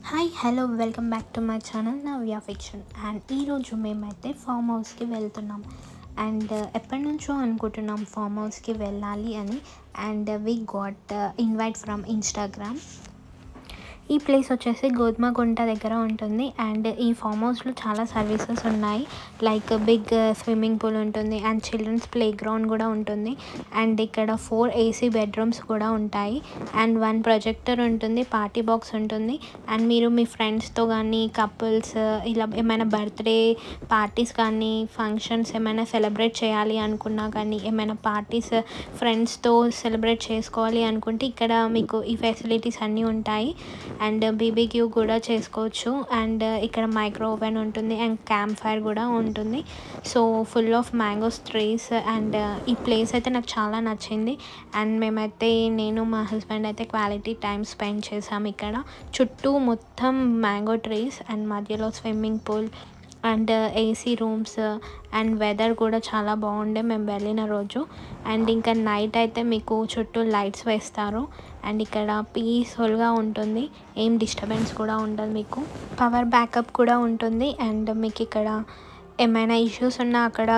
Hi hello welcome back to my channel Navya fiction. And ఈరోజు మేమైతే form హౌస్కి వెళ్తున్నాం. అండ్ ఎప్పటి నుంచో అనుకుంటున్నాం ఫామ్ హౌస్కి వెళ్ళాలి అని. And we got invite from Instagram. ఈ ప్లేస్ వచ్చేసి గోధుమగుంట దగ్గర ఉంటుంది. అండ్ ఈ ఫామ్ హౌస్లో చాలా సర్వీసెస్ ఉన్నాయి. లైక్ బిగ్ స్విమ్మింగ్ పూల్ ఉంటుంది అండ్ చిల్డ్రన్స్ ప్లే గ్రౌండ్ కూడా ఉంటుంది. అండ్ ఇక్కడ 4 AC బెడ్రూమ్స్ కూడా ఉంటాయి. అండ్ 1 ప్రొజెక్టర్ ఉంటుంది, పార్టీ బాక్స్ ఉంటుంది. అండ్ మీరు మీ ఫ్రెండ్స్తో కానీ కపుల్స్ ఇలా ఏమైనా బర్త్డే పార్టీస్ కానీ ఫంక్షన్స్ ఏమైనా సెలబ్రేట్ చేయాలి అనుకున్నా కానీ ఏమైనా పార్టీస్ ఫ్రెండ్స్తో సెలబ్రేట్ చేసుకోవాలి అనుకుంటే ఇక్కడ మీకు ఈ ఫెసిలిటీస్ అన్నీ ఉంటాయి. అండ్ బీబీక్యూ కూడా చేసుకోవచ్చు. అండ్ ఇక్కడ మైక్రో ఓవెన్ ఉంటుంది అండ్ క్యాంప్ ఫైర్ కూడా ఉంటుంది. So full of mangoes trees. And ఈ ప్లేస్ అయితే నాకు చాలా నచ్చింది. అండ్ మేమైతే నేను మా హస్బెండ్ అయితే క్వాలిటీ టైం స్పెండ్ చేసాం ఇక్కడ. చుట్టూ మొత్తం మ్యాంగో ట్రీస్ అండ్ మధ్యలో swimming pool and AC rooms and weather కూడా చాలా బాగుండే మేము వెళ్ళిన రోజు. అండ్ ఇంకా నైట్ అయితే మీకు చుట్టూ లైట్స్ వేస్తారు. అండ్ ఇక్కడ పీస్ఫుల్గా ఉంటుంది, ఏం డిస్టర్బెన్స్ కూడా ఉండదు, మీకు పవర్ బ్యాకప్ కూడా ఉంటుంది. అండ్ మీకు ఇక్కడ ఏమైనా ఇష్యూస్ ఉన్నా అక్కడ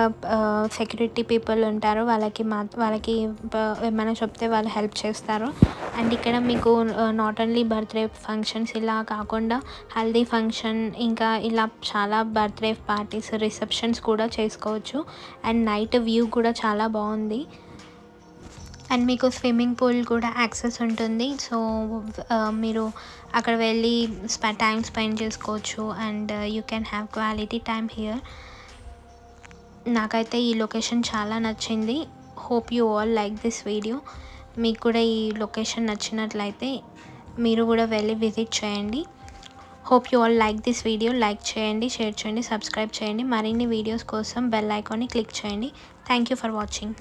సెక్యూరిటీ పీపుల్ ఉంటారు, వాళ్ళకి ఏమైనా చెప్తే వాళ్ళు హెల్ప్ చేస్తారు. అండ్ ఇక్కడ మీకు నాట్ ఓన్లీ బర్త్డే ఫంక్షన్స్ ఇలా కాకుండా హల్దీ ఫంక్షన్ ఇంకా ఇలా చాలా బర్త్డే పార్టీస్ రిసెప్షన్స్ కూడా చేసుకోవచ్చు. అండ్ నైట్ వ్యూ కూడా చాలా బాగుంది. అండ్ మీకు స్విమ్మింగ్ పూల్ కూడా యాక్సెస్ ఉంటుంది. సో మీరు అక్కడ వెళ్ళి టైం స్పెండ్ చేసుకోవచ్చు. And you can have quality time here. నాకైతే ఈ లొకేషన్ చాలా నచ్చింది. Hope you all like this video. మీకు కూడా ఈ లొకేషన్ నచ్చినట్లయితే మీరు కూడా వెళ్ళి విజిట్ చేయండి. Hope you all like this video. Like చేయండి, షేర్ చేయండి, సబ్స్క్రైబ్ చేయండి. మరిన్ని వీడియోస్ కోసం బెల్ ఐకాన్ని క్లిక్ చేయండి. Thank you for watching.